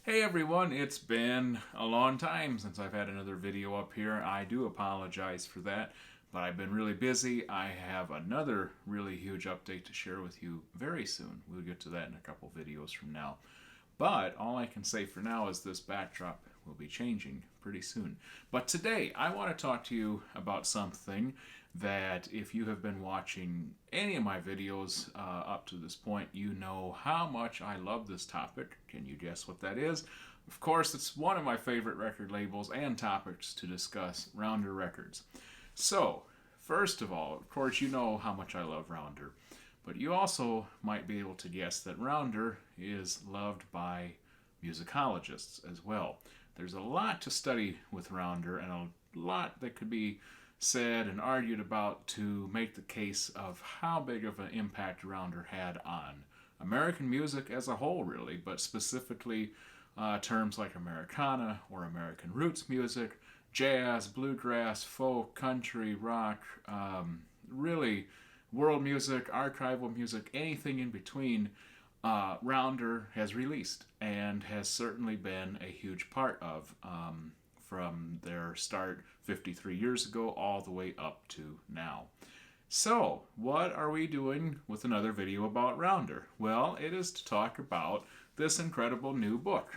Hey everyone, it's been a long time since I've had another video up here. I do apologize for that, but I've been really busy. I have another really huge update to share with you very soon. We'll get to that in a couple videos from now. But all I can say for now is this backdrop will be changing pretty soon. But today, I want to talk to you about something that if you have been watching any of my videos up to this point, you know how much I love this topic. Can you guess what that is? Of course, it's one of my favorite record labels and topics to discuss, Rounder Records. So, first of all, of course, you know how much I love Rounder. But you also might be able to guess that Rounder is loved by musicologists as well. There's a lot to study with Rounder and a lot that could be said and argued about to make the case of how big of an impact Rounder had on American music as a whole, really, but specifically terms like Americana or American roots music, jazz, bluegrass, folk, country, rock, really world music, archival music, anything in between, Rounder has released and has certainly been a huge part of from their start 53 years ago all the way up to now. So, what are we doing with another video about Rounder? Well, it is to talk about this incredible new book.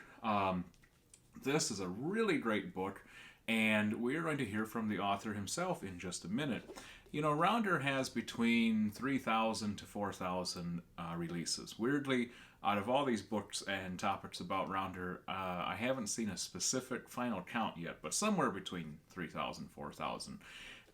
This is a really great book, and we're going to hear from the author himself in just a minute. You know, Rounder has between 3,000 to 4,000 releases. Weirdly, out of all these books and topics about Rounder, I haven't seen a specific final count yet, but somewhere between 3,000 4,000.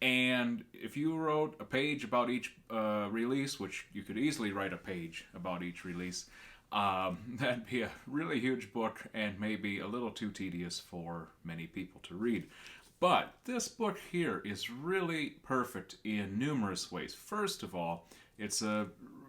And if you wrote a page about each release, which you could easily write a page about each release, that'd be a really huge book and maybe a little too tedious for many people to read. But this book here is really perfect in numerous ways. First of all, it's a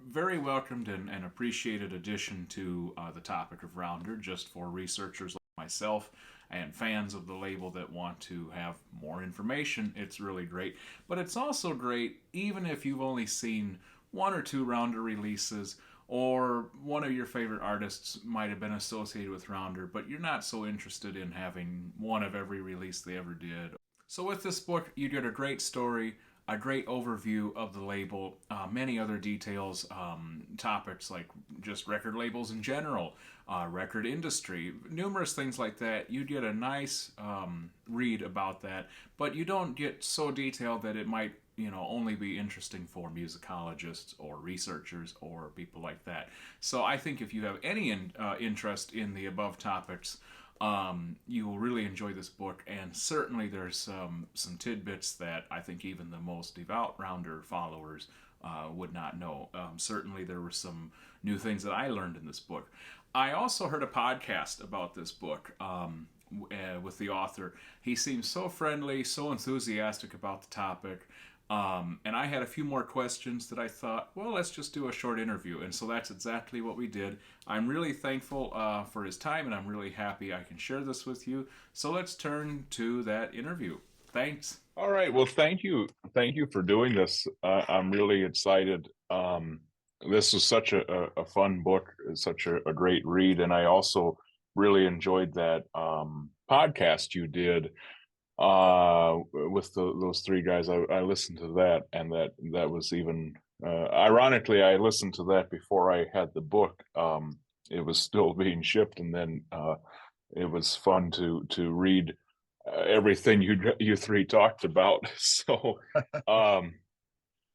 very welcomed and appreciated addition to the topic of Rounder, just for researchers like myself and fans of the label that want to have more information. It's really great. But it's also great even if you've only seen one or two Rounder releases, or one of your favorite artists might have been associated with Rounder, but you're not so interested in having one of every release they ever did. So, with this book, you get a great story, a great overview of the label, many other details, topics like just record labels in general, record industry, numerous things like that. You get a nice read about that, but you don't get so detailed that it might only be interesting for musicologists or researchers or people like that. So I think if you have any interest in the above topics, you will really enjoy this book, and certainly there's some tidbits that I think even the most devout Rounder followers would not know. Certainly there were some new things that I learned in this book. I also heard a podcast about this book with the author. He seems so friendly, so enthusiastic about the topic. And I had a few more questions that I thought, well, let's just do a short interview. And so that's exactly what we did. I'm really thankful for his time, and I'm really happy I can share this with you. So let's turn to that interview. Thanks. All right. Well, thank you. Thank you for doing this. I'm really excited. This was such a fun book, such a great read. And I also really enjoyed that podcast you did with those three guys. I listened to that, and that was even ironically, I listened to that before I had the book. It was still being shipped, and then it was fun to read everything you three talked about. So um,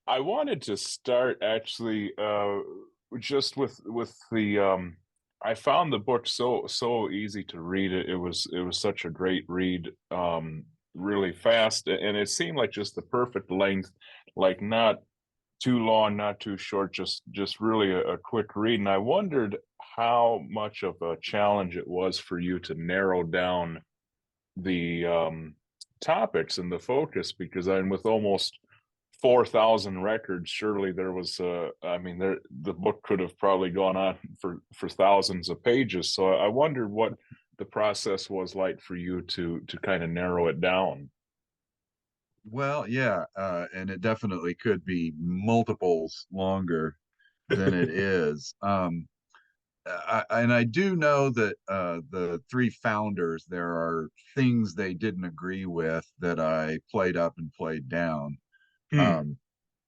I wanted to start actually just with the I found the book so easy to read. It was such a great read, really fast, and it seemed like just the perfect length, like not too long, not too short, just really a quick read. And I wondered how much of a challenge it was for you to narrow down the topics and the focus, because I'm with almost 4,000 records. Surely there was I mean, the book could have probably gone on for thousands of pages. So I wondered what the process was like for you to kind of narrow it down. Well, yeah, and it definitely could be multiples longer than it is. and I do know that the three founders, there are things they didn't agree with that I played up and played down. Hmm. Um,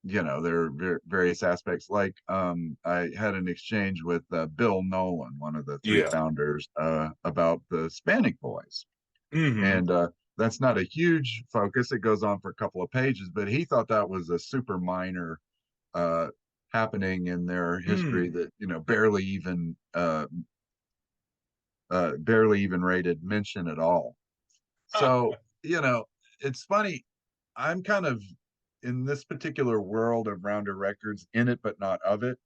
there are various aspects. Like I had an exchange with Bill Nolan, one of the three Yeah. founders, about the Hispanic Boys, Hmm. and that's not a huge focus. It goes on for a couple of pages, but he thought that was a super minor uh, happening in their history Hmm. that barely even rated mention at all. So it's funny. I'm kind of in this particular world of Rounder Records, in it but not of it.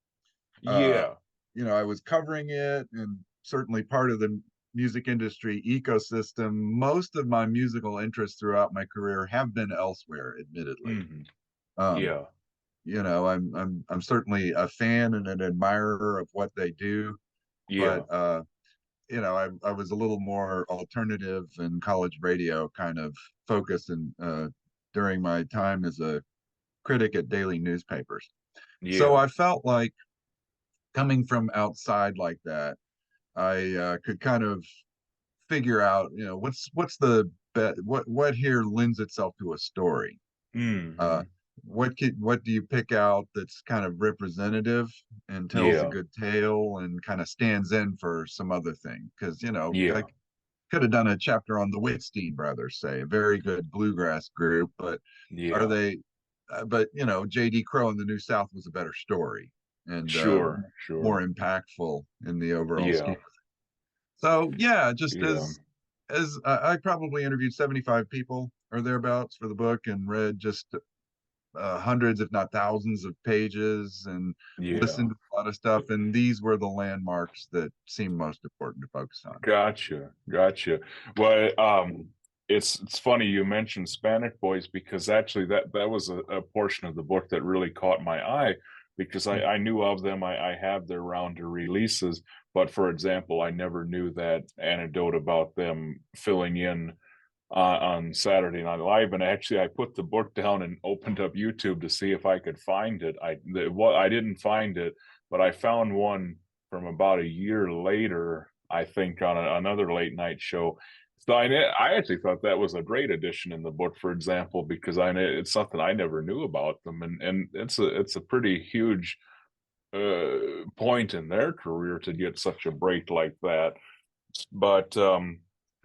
Uh, Yeah. I was covering it and certainly part of the music industry ecosystem. Most of my musical interests throughout my career have been elsewhere, admittedly. Hmm. Um, Yeah. I'm certainly a fan and an admirer of what they do, but Yeah. I was a little more alternative and college radio kind of focused and during my time as a critic at daily newspapers. So Yeah. I felt like coming from outside like that, I could kind of figure out, what's the what here lends itself to a story. Uh, Hmm. what do you pick out that's kind of representative and tells a Yeah. good tale and kind of stands in for some other thing? Because I Yeah. could have done a chapter on the Whitstein brothers, say, a very good bluegrass group, but are Yeah. they? But J.D. Crowe in the New South was a better story and Sure. more Sure. impactful in the overall Yeah. scheme. So yeah, just Yeah. as I probably interviewed 75 people or thereabouts for the book and read just hundreds, if not thousands, of pages and Yeah. listened to a lot of stuff. And these were the landmarks that seemed most important to focus on. Gotcha. Gotcha. Well, it's funny you mentioned Hispanic Boys because actually that was a portion of the book that really caught my eye because I knew of them. I have their rounder releases, but for example, I never knew that anecdote about them filling in on Saturday Night Live. And actually, I put the book down and opened up YouTube to see if I could find it. I didn't find it, but I found one from about a year later, I think, on another late night show. So I actually thought that was a great addition in the book, for example, because it's something I never knew about them, and it's a pretty huge point in their career to get such a break like that. But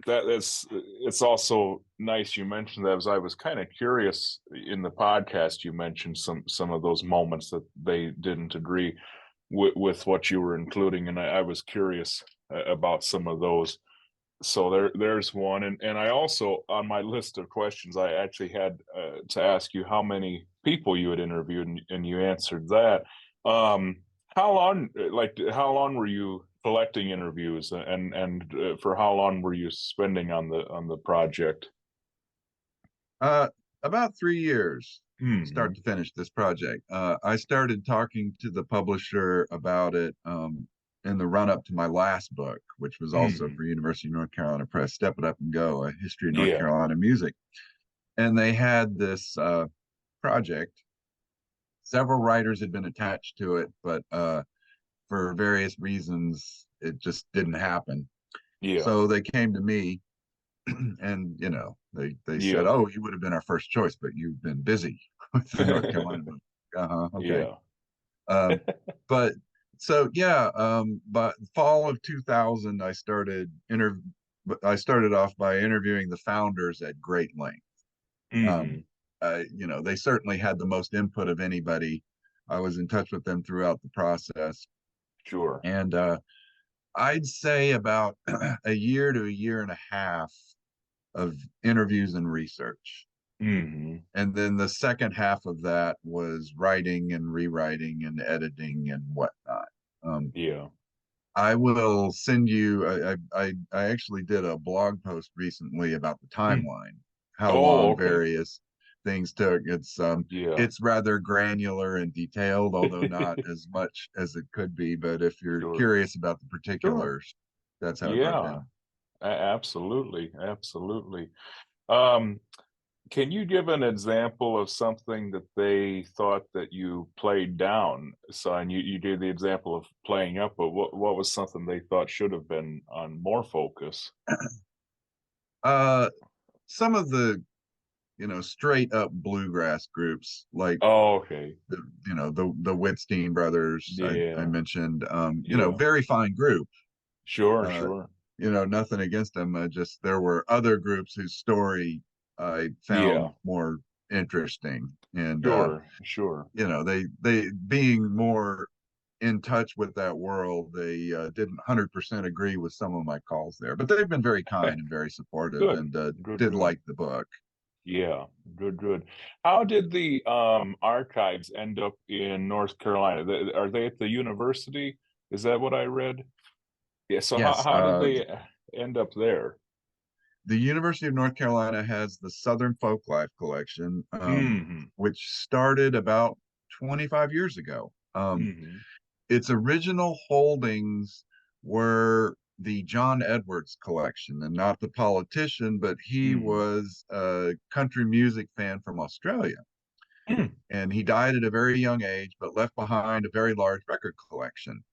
that's it's also nice you mentioned that, as I was kind of curious in the podcast. You mentioned some of those moments that they didn't agree with what you were including, and I was curious about some of those. So there's one, and I also, on my list of questions, I actually had to ask you how many people you had interviewed, and you answered that. Um, how long were you collecting interviews, and for how long were you spending on the project? Uh, about 3 years, start Hmm. to finish this project. I started talking to the publisher about it in the run up to my last book, which was also Hmm. for University of North Carolina Press, Step It Up and Go, a history of North Yeah. Carolina music. And they had this project. Several writers had been attached to it, but for various reasons, it just didn't happen. Yeah. So they came to me and they said, Yeah. "Oh, you would have been our first choice, but you've been busy with the North Carolina book." Uh-huh, okay. Yeah. Um, but so yeah, but fall of 2000, I started off by interviewing the founders at great length. Um, Hmm. they certainly had the most input of anybody. I was in touch with them throughout the process, Sure. and I'd say about a year to a year and a half of interviews and research. Hmm. And then the second half of that was writing and rewriting and editing and whatnot. Um, Yeah. I will send you. I actually did a blog post recently about the Hmm. timeline, how Oh, long okay. various things took. Yeah. It's rather granular and detailed, although not as much as it could be. But if you're Sure. curious about the Sure. particulars, that's how it broke Yeah. down. Absolutely. Absolutely. Um, Can you give an example of something that they thought that you played down? So, and you gave the example of playing up, but what was something they thought should have been on more focus? Uh, some of the straight up bluegrass groups like Oh, okay. the Whitstein brothers I Yeah, mentioned, yeah. very fine group. Sure, Uh, sure. Nothing against them. Just there were other groups whose story I found Yeah, more interesting, and sure, sure. they being more in touch with that world, they didn't 100% agree with some of my calls there, but they've been very kind and very supportive, Good, and good, did good. like the book. Yeah, good, good. How did the archives end up in North Carolina? Are they at the university? Is that what I read? Yeah, so Yes, how did they end up there? the University of North Carolina has the Southern Folklife Collection, Hmm. which started about 25 years ago. Hmm. Its original holdings were the John Edwards collection, and not the politician, but he Hmm. was a country music fan from Australia. Hmm. And he died at a very young age, but left behind a very large record collection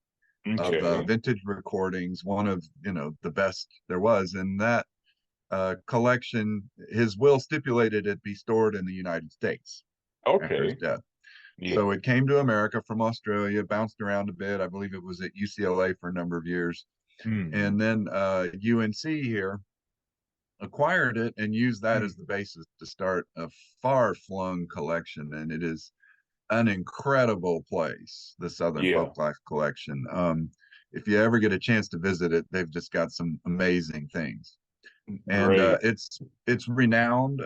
of Okay. vintage recordings, one of the best there was. And that collection, his will stipulated it be stored in the United States after his Okay. death. Yeah. So it came to America from Australia, bounced around a bit. I believe it was at UCLA for a number of years. Hmm. And then UNC here acquired it and used that as the Hmm. basis to start a far flung collection. And it is an incredible place, the Southern Yeah. Folklife Collection. If you ever get a chance to visit it, they've just got some amazing things. And Great. it's renowned.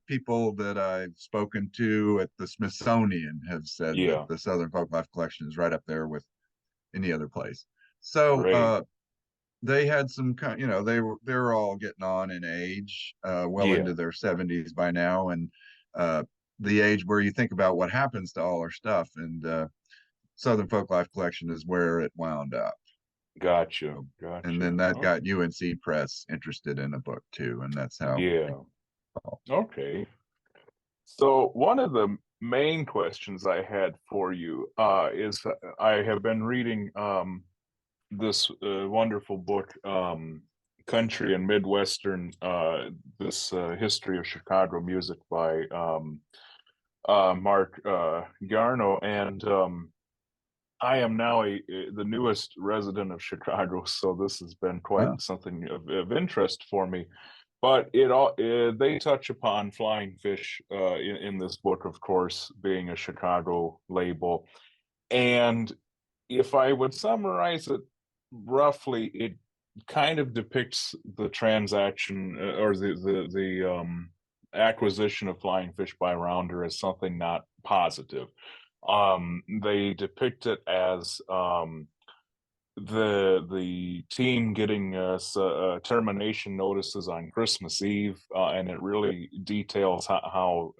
People that I've spoken to at the Smithsonian have said that Yeah. the Southern Folklife Collection is right up there with any other place. So Great. they had some kind, they were all getting on in age, well Yeah. into their 70s by now, and uh, the age where you think about what happens to all our stuff. And Southern Folklife Collection is where it wound up. Gotcha. So, and Gotcha. then that Oh, got UNC Press interested in a book too, and that's how. yeah. Okay. So one of the main questions I had for you is I have been reading this wonderful book, Country and Midwestern, this history of Chicago music by Mark Garno, and I am now the newest resident of Chicago, so this has been quite Wow. something of interest for me. But it all they touch upon Flying Fish in this book, of course, being a Chicago label. And if I would summarize it roughly, it kind of depicts the transaction or the acquisition of Flying Fish by Rounder as something not positive. They depict it as the team getting termination notices on Christmas Eve, and it really details how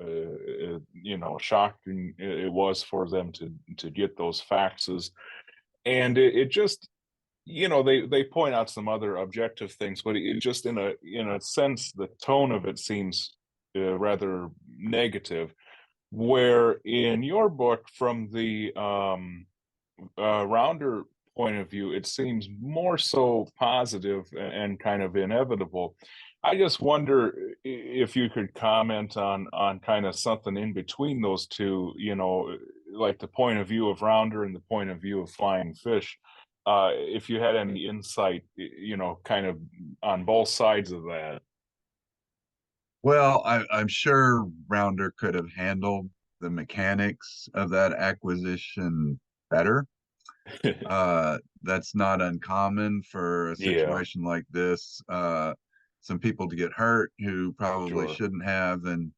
shocking it was for them to get those faxes, and it just they point out some other objective things, but it just in a sense the tone of it seems rather negative. Where in your book, from the Rounder point of view, it seems more so positive and kind of inevitable. I just wonder if you could comment on kind of something in between those two, like the point of view of Rounder and the point of view of Flying Fish. If you had any insight, kind of on both sides of that. Well, I'm sure Rounder could have handled the mechanics of that acquisition better. That's not uncommon for a Yeah, situation like this. Some people to get hurt who probably sure. shouldn't have, and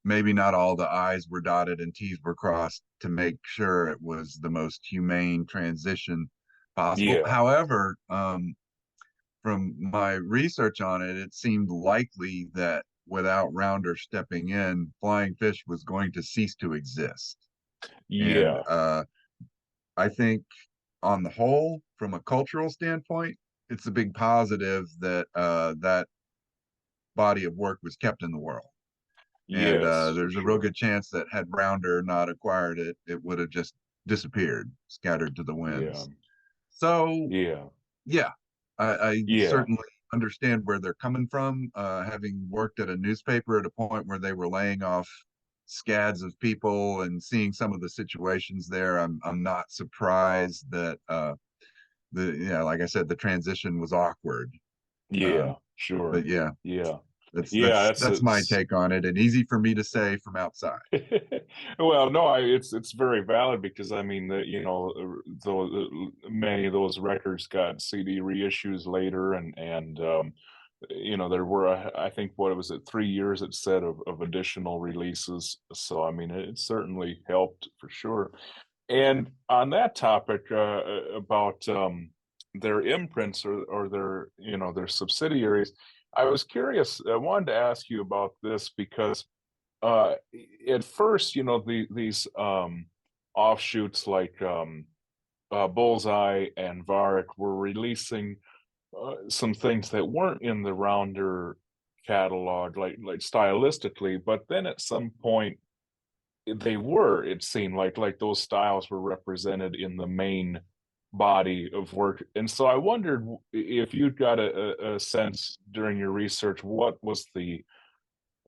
maybe not all the I's were dotted and T's were crossed to make sure it was the most humane transition possible. Yeah, However, from my research on it, it seemed likely that without Rounder stepping in, Flying Fish was going to cease to exist. And yeah, I think, on the whole, from a cultural standpoint, it's a big positive that that body of work was kept in the world. And Yes, for there's a real sure. good chance that had Rounder not acquired it, it would have just disappeared, scattered to the Yeah. winds. So Yeah. yeah, I Yeah. certainly understand where they're coming from. Having worked at a newspaper at a point where they were laying off scads of people and seeing some of the situations there, I'm not surprised that like I said, the transition was awkward. Yeah. Um, Sure. but yeah, Yeah. that's Yeah. that's That's that's my take on it, and easy for me to say from outside. well, no, it's very valid because I mean that those many of those records got CD reissues later, and there were I think what was it 3 years it said of additional releases. So I mean it certainly helped for sure. And on that topic about their imprints or their their subsidiaries, I was curious. I wanted to ask you about this because uh at first these offshoots like Bullseye and Varric were releasing some things that weren't in the Rounder catalog, like stylistically, but then at some point they were, it seemed like those styles were represented in the main body of work. And so I wondered if you'd got a sense during your research, what was the,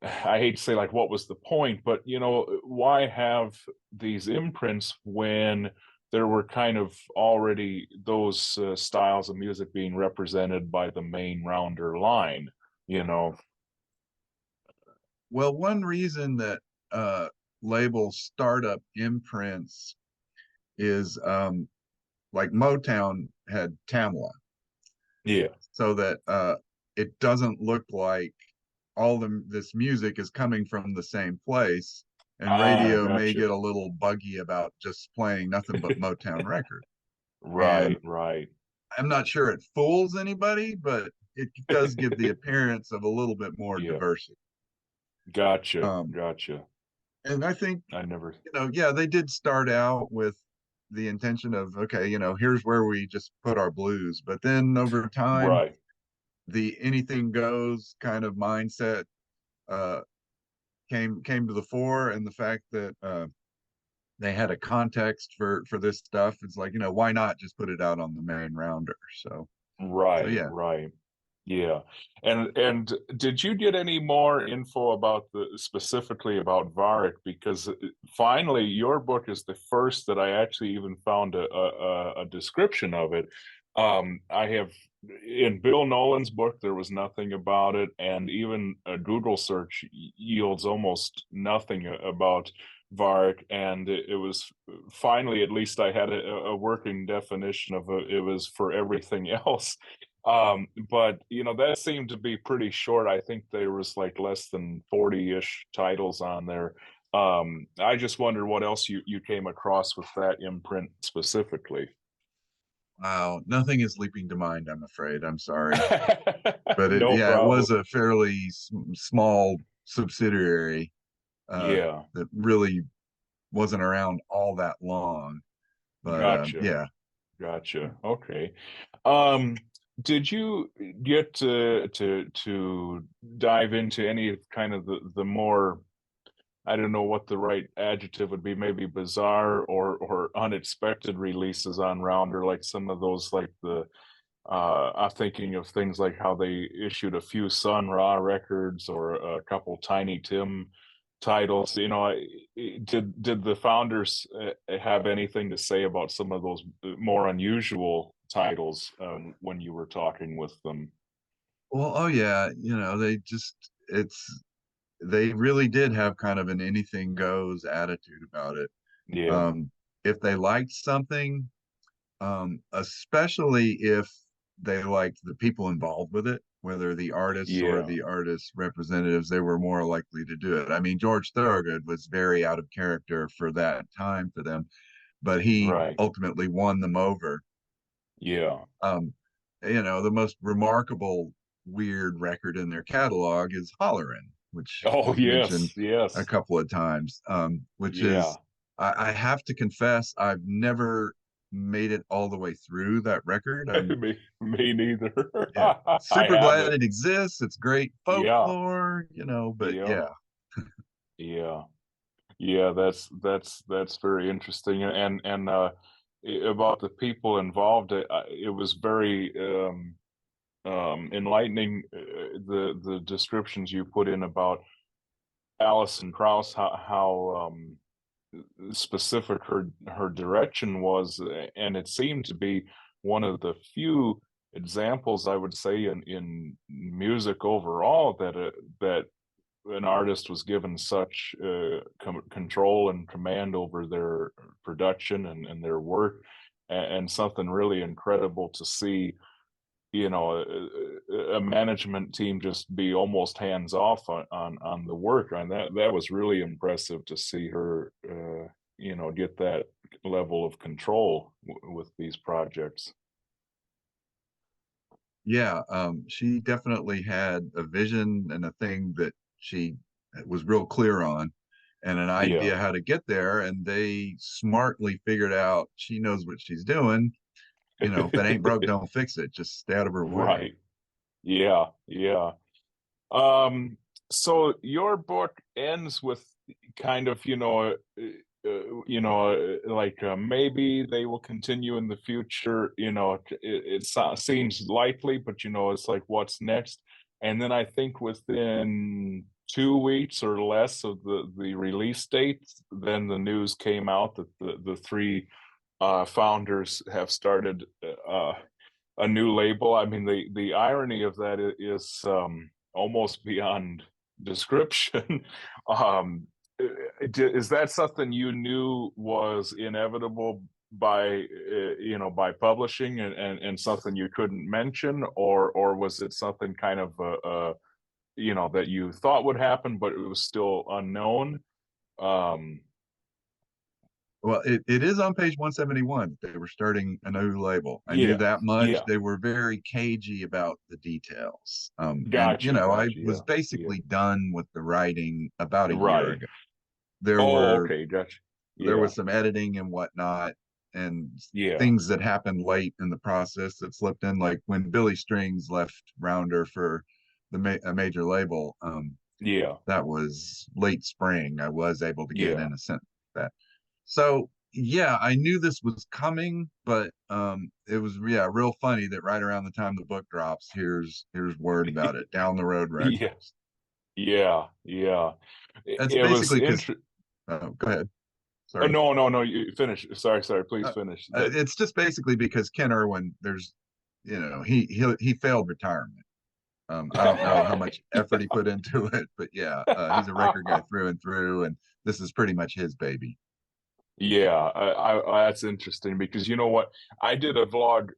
I hate to say like what was the point, but why have these imprints when there were kind of already those styles of music being represented by the main Rounder line, you know? Well, one reason that label startup imprints is like Motown had Tamla, Yeah. so that it doesn't look like this music is coming from the same place, and Ah, radio may gotcha. get a little buggy about just playing nothing but Motown record. And Right, right. I'm not sure it fools anybody, but it does give the appearance of a little bit more Yeah. diversity. Gotcha, Um, gotcha. and I think, I never. yeah, they did start out with the intention of, okay, here's where we just put our blues. But then over time, Right. the anything goes kind of mindset uh, came to the fore, and the fact that they had a context for this stuff. It's like, why not just put it out on the main rounder? So Right, yeah. right. Yeah. And did you get any more info about the specifically about Varric? Because finally your book is the first that I actually even found a description of it. I have in Bill Nolan's book there was nothing about it, and even a Google search yields almost nothing about Varric, and it was finally, at least I had a working definition of it. It was for everything else. But that seemed to be pretty short. I think there was like less than 40-ish titles on there. I just wonder what else you came across with that imprint specifically. Wow, nothing is leaping to mind, I'm afraid. I'm sorry. But No yeah, it was problem. a fairly small subsidiary Yeah, that really wasn't around all that long. But gotcha. yeah. Gotcha. Okay. Um, did you get to dive into any kind of the more, I don't know what the right adjective would be, maybe bizarre or unexpected releases on Rounder, like some of those like the I'm thinking of things like how they issued a few Sun Ra records or a couple Tiny Tim titles. Did the founders have anything to say about some of those more unusual titles when you were talking with them? Well, oh yeah, they really did have kind of an anything goes attitude about it. Yeah, Um, if they liked something, especially if they liked the people involved with it, whether the artists or yeah, the artist representatives, they were more likely to do it. I mean, George Thorogood was very out of character for that time for them, but he right. ultimately won them over. Yeah. Um, the most remarkable weird record in their catalog is Hollerin', which Oh, was mentioned yes, a yes. couple of times. Which Yeah. is, I have to confess, I've never made it all the way through that record. I'm Me neither. Yeah, I super glad haven't. it exists. It's great Yeah, folklore, but yeah. yeah. Yeah. Yeah, that's very interesting, and about the people involved, it was very enlightening. The descriptions you put in about Alison Krauss, how specific her direction was, and it seemed to be one of the few examples, I would say, in music overall, that an artist was given such control and command over their production and their work, and something really incredible to see, a management team just be almost hands off on the work. And that was really impressive to see her get that level of control with these projects. Yeah, she definitely had a vision and a thing that she was real clear on, and an Yeah. idea how to get there. And they smartly figured out she knows what she's doing. If it ain't broke, don't fix it. Just stay out of her way. Right. Yeah, yeah. Um, so your book ends with kind of, like maybe they will continue in the future. Seems likely, but it's like, what's next? And then I think within 2 weeks or less of the release date, then the news came out that the three founders have started a new label. I mean, the irony of that is almost beyond description. um, is that something you knew was inevitable by publishing, and something you couldn't mention, or was it something kind of that you thought would happen but it was still unknown? um Well, it is on page 171. They were starting a new label. I knew yeah, that much. yeah, They were very cagey about the details. And gotcha, I gotcha, was yeah, yeah, basically done with the writing about a year right. ago. There Oh, were okay, gotcha. there Yeah, was some editing and whatnot, and yeah, things that happened late in the process that slipped in, like when Billy Strings left Rounder for a major label. yeah, That was late spring. I was able to get yeah. in a sentence like that. So yeah, I knew this was coming, but it was, yeah, real funny that right around the time the book drops, here's word about it. Down the Road Yeah, Records. yeah, yeah. That's It was basically because, interesting. go ahead. Sorry. No, no, no. You finish. Sorry, sorry. Please Uh, finish that. it's just basically because Ken Irwin, he failed retirement. I don't know how much effort he put into it, but yeah, he's a record guy through and through, and this is pretty much his baby. Yeah, that's interesting because you know what? I did a vlog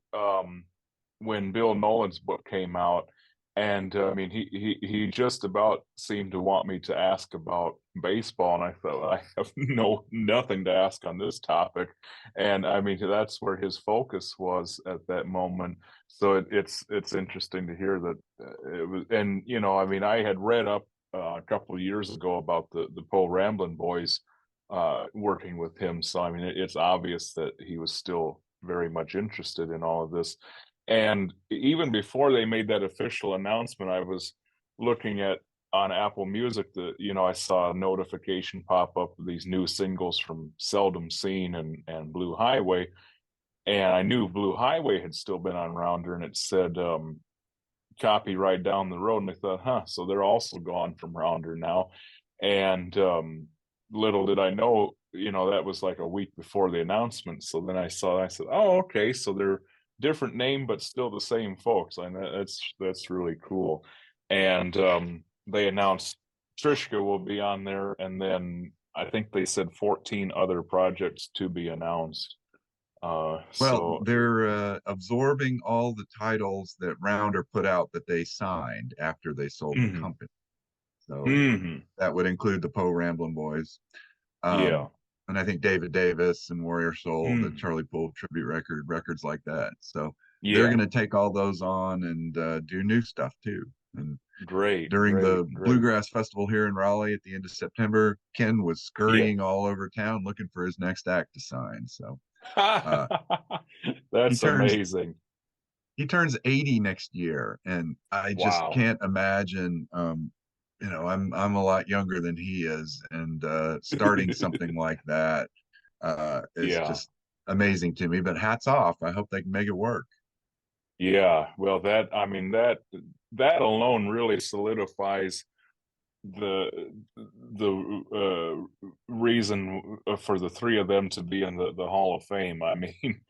when Bill Nolan's book came out, and I mean he just about seemed to want me to ask about baseball, and I thought I have nothing to ask on this topic, and I mean that's where his focus was at that moment. So it's interesting to hear that it was, and I mean I had read up a couple of years ago about the Poe Ramblin' Boys working with him. So I mean, it's obvious that he was still very much interested in all of this. And even before they made that official announcement, I was looking at on Apple Music that I saw a notification pop up of these new singles from Seldom Seen and Blue Highway, and I knew Blue Highway had still been on Rounder, and it said copyright down the road, and I thought, huh, so they're also gone from Rounder now. And little did I know, that was like a week before the announcement. So then I said, oh, okay, so they're different name, but still the same folks. And that's really cool. And they announced Trishka will be on there, and then I think they said 14 other projects to be announced. Well, So they're absorbing all the titles that Rounder put out that they signed after they sold the mhm, company. So mhm, that would include the Poe Ramblin' Boys. yeah, And I think David Davis and Warrior Soul, the mhm, Charlie Poole tribute records like that. So they're yeah, going to take all those on and do new stuff too. And great, during great, the great. Bluegrass Festival here in Raleigh at the end of September, Ken was Yeah. scurrying all over town looking for his next act to sign. So uh, he That's turns amazing. he turns 80 next year, and I just Wow. can't imagine. I'm a lot younger than he is, and starting something like that is Yeah. just amazing to me. But hats off. I hope they can make it work. Yeah. Well, that alone really solidifies the reason for the three of them to be in the Hall of Fame. I mean,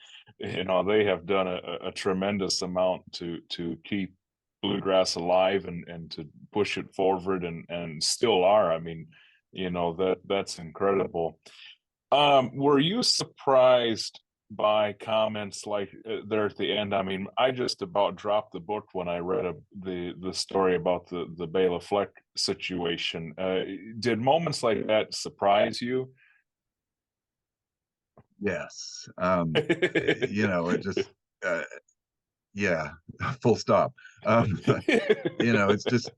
they have done a tremendous amount to keep bluegrass alive and to push it forward and still are. I mean, that's incredible. Were you surprised by comments like there at the end? I mean, I just about dropped the book when I read the story about the Bela Fleck situation. Did moments like that surprise you? Yes. It just uh, yeah, full stop. It's just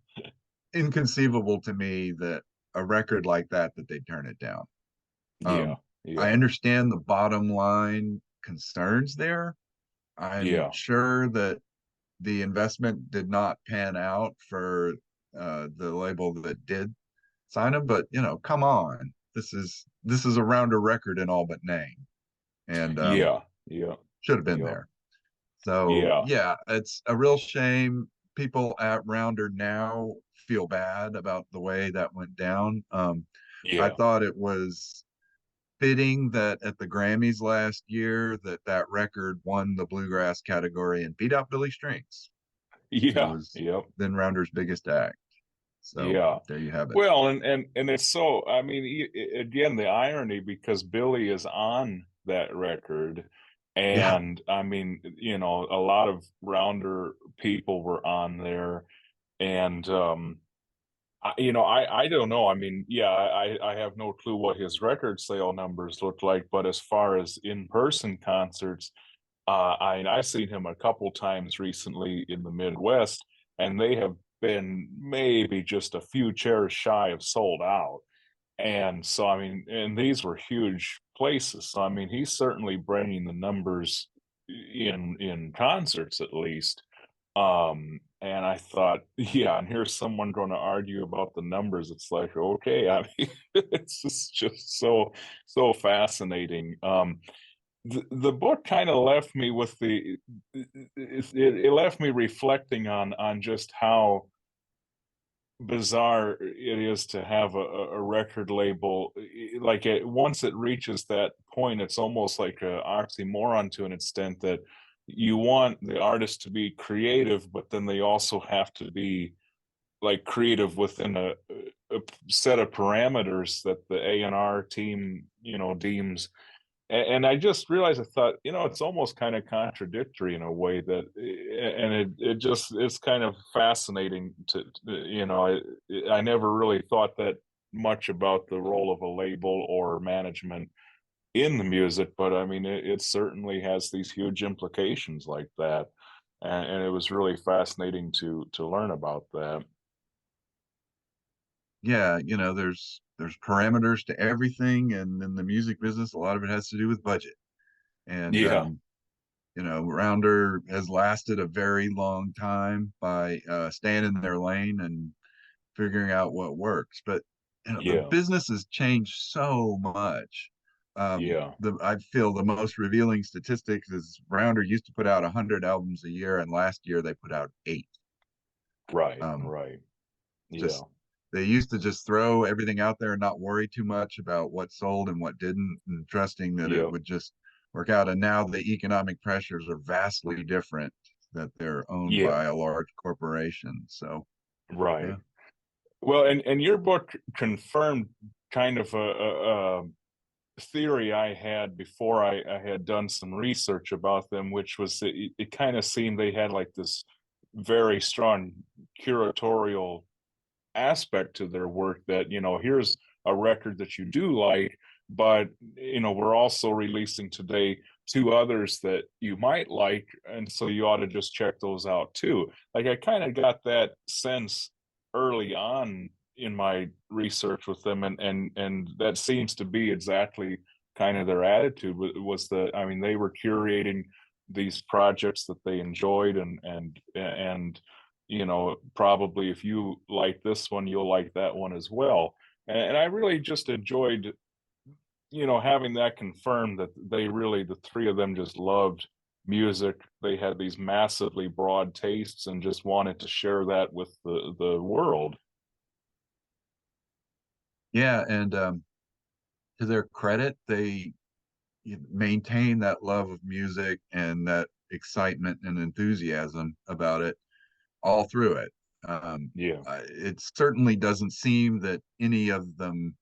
inconceivable to me that a record like that they turn it down. Yeah, Um, I yeah, understand the bottom line concerns there. I'm yeah, sure that the investment did not pan out for the label that did sign him, but come on, this is a Rounder record in all but name, and yeah, yeah, should have been yeah, there. So yeah, yeah, it's a real shame. People at Rounder now feel bad about the way that went down. I yeah, thought it was fitting that at the Grammys last year that record won the bluegrass category and beat out Billy Strings, who yeah, was yeah, then Rounder's biggest act. So yeah. there you have it. Well, and it's so, I mean, again, the irony, because Billy is on that record, Yeah, and I mean, a lot of Rounder people were on there, and I don't know. I mean, yeah, I have no clue what his record sale numbers look like, but as far as in-person concerts, I've seen him a couple times recently in the Midwest, and they have been maybe just a few chairs shy of sold out. And so, I mean, and these were huge places. So, I mean, he's certainly bringing the numbers in concerts at least. And I thought, yeah, and here's someone going to argue about the numbers. It's like, okay, I mean, it's just so fascinating. The book kind of left me with it left me reflecting on just how bizarre it is to have a record label. Like once it reaches that point, it's almost like an oxymoron to an extent, that you want the artist to be creative, but then they also have to be like creative within a set of parameters that the A&R team deems. And I just realized, I thought, it's almost kind of contradictory in a way, that, and it's kind of fascinating I never really thought that much about the role of a label or management in the music, but I mean, it certainly has these huge implications like that. And it was really fascinating to learn about that. yeah. There's parameters to everything, and in the music business, a lot of it has to do with budget. And Yeah, Rounder has lasted a very long time by staying in their lane and figuring out what works. But the yeah, business has changed so much. yeah, I feel the most revealing statistics is Rounder used to put out 100 albums a year, and last year they put out 8. right, Um, right, yeah, just they used to just throw everything out there and not worry too much about what sold and what didn't, and trusting that it yeah, would just work out. And now the economic pressures are vastly different, that they're owned yeah, by a large corporation. So right. yeah. Well, and your book confirmed kind of a theory I had before I had done some research about them, which was that it kind of seemed they had like this very strong curatorial aspect to their work, that here's a record that you do like, but we're also releasing today two others that you might like, and so you ought to just check those out too. Like, I kind of got that sense early on in my research with them, and that seems to be exactly kind of their attitude. Was that, I mean, they were curating these projects that they enjoyed, and probably if you like this one, you'll like that one as well. And I really just enjoyed, having that confirmed that the three of them just loved music. They had these massively broad tastes and just wanted to share that with the world. Yeah, and to their credit, they maintain that love of music and that excitement and enthusiasm about it all through it. Yeah, It certainly doesn't seem that any of them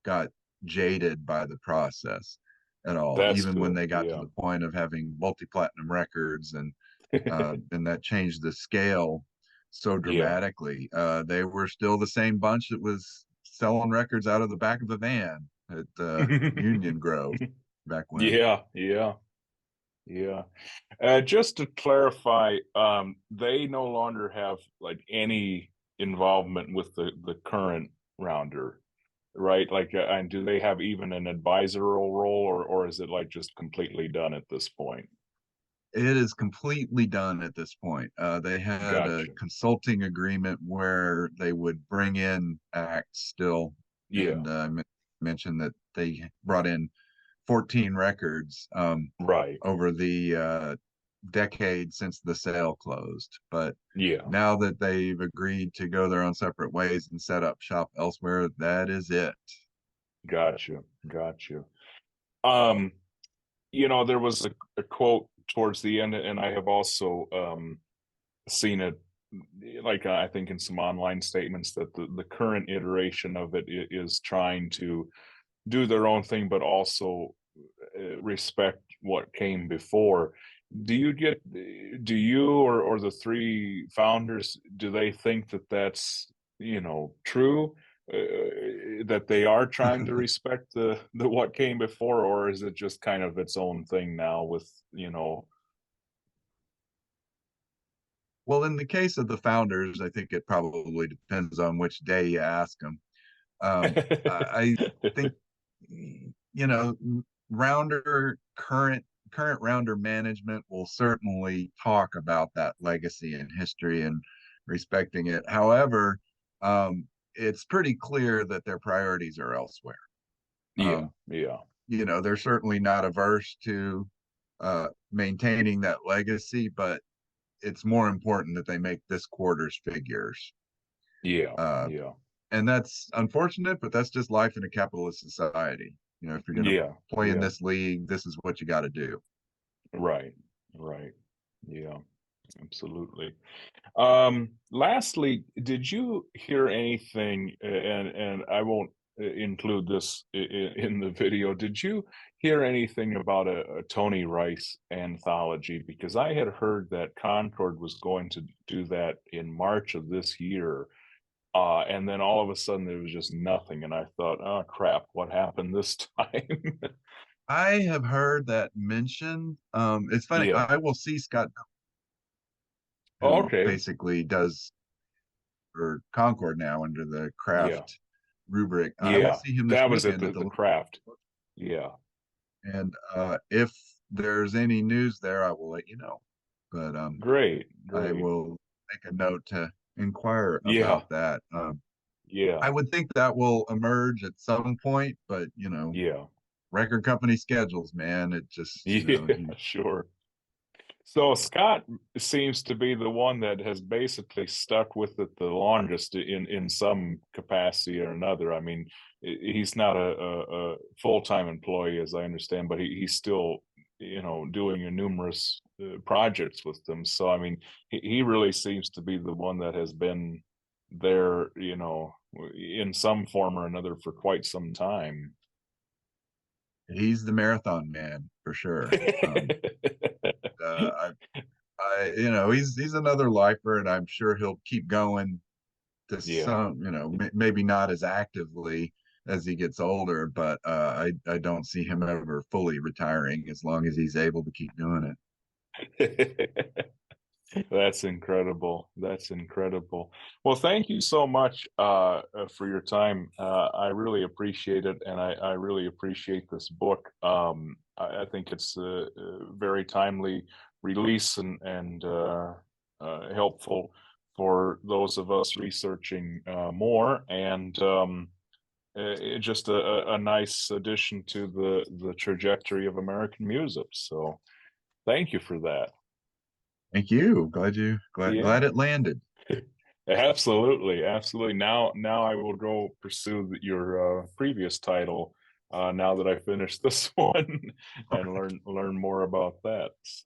got jaded by the process at all, that's even when good. they got to Yeah. the point of having multi-platinum records, and that changed the scale so Yeah. dramatically. They were still the same bunch that was selling records out of the back of a van at Union Grove back when. Yeah, yeah, yeah. Just to clarify, they no longer have like any involvement with the current rounder, right? Like, and do they have even an advisory role, or is it like just completely done at this point? It is completely done at this point. They had a Gotcha. consulting agreement where they would bring in acts still, Yeah. and mentioned that they brought in 14 records Right. over the decade since the sale closed. But Yeah. now that they've agreed to go their own separate ways and set up shop elsewhere, that is it. Gotcha. Gotcha. Um, there was a quote towards the end, and I have also seen it, like, I think in some online statements, that the current iteration of it is trying to do their own thing, but also respect what came before. Do you or the three founders, do they think that that's, true? That they are trying to respect the what came before, or is it just kind of its own thing now with, Well, in the case of the founders, I think it probably depends on which day you ask them. I think, rounder current rounder management will certainly talk about that legacy and history and respecting it. However, it's pretty clear that their priorities are elsewhere. Yeah, Um, yeah, they're certainly not averse to maintaining that legacy, but it's more important that they make this quarter's figures. yeah, Uh, yeah, and that's unfortunate, but that's just life in a capitalist society. If you're going to yeah, play in yeah. this league, this is what you got to do. Right, right. Yeah, absolutely. Lastly, did you hear anything, and I won't include this in the video. Did you hear anything about a Tony Rice anthology? Because I had heard that Concord was going to do that in March of this year, and then all of a sudden there was just nothing, and I thought, oh crap, what happened this time? I have heard that mentioned. It's funny. Yeah. I will see Scott, Oh, who okay. basically does for Concord now under the Yeah. craft rubric. I will Yeah. see him this That was at weekend at the the, craft. Yeah. and if there's any news there, I will let you know. But Great. I Great. will make a note to inquire Yeah. about that. Yeah. I would think that will emerge at some point, but Yeah. record company schedules, man, it just Yeah. Sure. So Scott seems to be the one that has basically stuck with it the longest in some capacity or another. I mean, he's not a full-time employee, as I understand, but he's still, doing numerous projects with them. So I mean, he really seems to be the one that has been there, in some form or another for quite some time. he's the marathon man for sure. I, he's another lifer, and I'm sure he'll keep going to Yeah. some, maybe not as actively as he gets older, but I don't see him ever fully retiring as long as he's able to keep doing it. That's incredible. That's incredible. Well, thank you so much for your time. I really appreciate it, and I really appreciate this book. I think it's a very timely release and helpful for those of us researching more, and just a nice addition to the trajectory of American music. So thank you for that. Thank you. Yeah. Glad it landed. Absolutely, absolutely. Now I will go pursue your previous title. Now that I finished this one, and learn more about that. So.